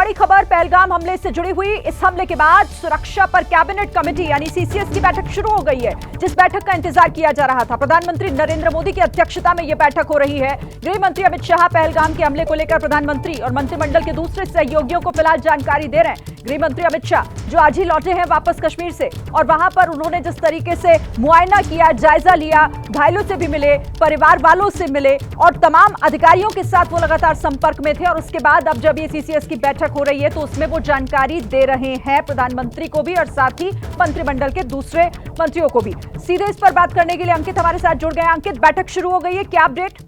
बड़ी खबर पहलगाम हमले से जुड़ी हुई। इस हमले के बाद सुरक्षा पर कैबिनेट कमेटी यानी सीसीएस की बैठक शुरू हो गई है, जिस बैठक का इंतजार किया जा रहा था। प्रधानमंत्री नरेंद्र मोदी की अध्यक्षता में यह बैठक हो रही है। गृह मंत्री अमित शाह पहलगाम के हमले को लेकर प्रधानमंत्री और मंत्रिमंडल के दूसरे सहयोगियों को फिलहाल जानकारी दे रहे हैं। गृह मंत्री अमित शाह जो आज ही लौटे हैं वापस कश्मीर से, और वहां पर उन्होंने जिस तरीके से मुआयना किया, जायजा लिया, घायलों से भी मिले, परिवार वालों से मिले और तमाम अधिकारियों के साथ वो लगातार संपर्क में थे। और उसके बाद अब जब ये सीसीएस की बैठक हो रही है तो उसमें वो जानकारी दे रहे हैं प्रधानमंत्री को भी और साथ ही मंत्रिमंडल के दूसरे मंत्रियों को भी। सीधे इस पर बात करने के लिए अंकित हमारे साथ जुड़ गए। अंकित, बैठक शुरू हो गई है, क्या अपडेट?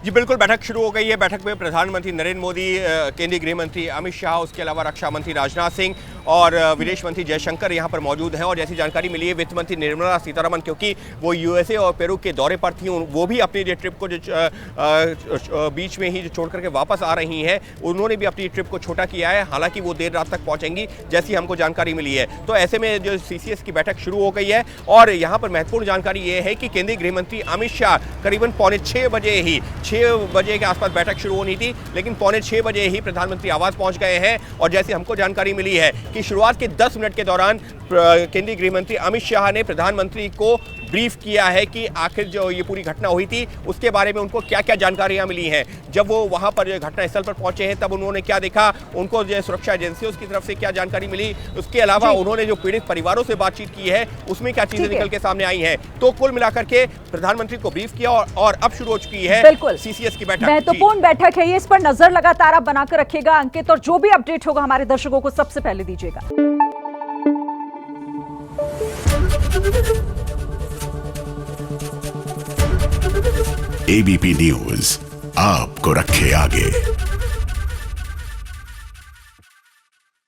जी बिल्कुल, बैठक शुरू हो गई है। बैठक में प्रधानमंत्री नरेंद्र मोदी, केंद्रीय गृह मंत्री अमित शाह, उसके अलावा रक्षा मंत्री राजनाथ सिंह और विदेश मंत्री जयशंकर यहाँ पर मौजूद हैं। और जैसी जानकारी मिली है वित्त मंत्री निर्मला सीतारमण, क्योंकि वो यूएसए और पेरू के दौरे पर थी, वो भी अपनी ट्रिप को जो बीच में ही छोड़ करके वापस आ रही हैं, उन्होंने भी अपनी ट्रिप को छोटा किया है। हालांकि वो देर रात तक पहुँचेंगी जैसी हमको जानकारी मिली है। तो ऐसे में जो सीसीएस की बैठक शुरू हो गई है और यहाँ पर महत्वपूर्ण जानकारी ये है कि केंद्रीय गृह मंत्री अमित शाह करीबन 6:45 बजे ही 6 बजे के आसपास बैठक शुरू होनी थी, लेकिन 6:45 बजे ही प्रधानमंत्री आवास पहुंच गए हैं। और जैसे हमको जानकारी मिली है कि शुरुआत के 10 मिनट के दौरान केंद्रीय गृह मंत्री अमित शाह ने प्रधानमंत्री को ब्रीफ किया है कि आखिर जो ये पूरी घटना हुई थी उसके बारे में उनको क्या क्या जानकारियां मिली हैं। जब वो वहां पर घटनास्थल पर पहुंचे हैं तब उन्होंने क्या देखा, उनको जो सुरक्षा एजेंसियों की तरफ से क्या जानकारी मिली, उसके अलावा उन्होंने जो पीड़ित परिवारों से बातचीत की है उसमें क्या चीजें निकल के सामने आई हैं। तो कुल मिलाकर के प्रधानमंत्री को ब्रीफ किया और अब शुरू हो चुकी है सीसीएस की बैठक। महत्वपूर्ण बैठक है ये, इस पर नजर लगातार आप बनाकर रखिएगा अंकित, और जो भी अपडेट होगा हमारे दर्शकों को सबसे पहले दीजिएगा। एबीपी न्यूज आपको रखे आगे।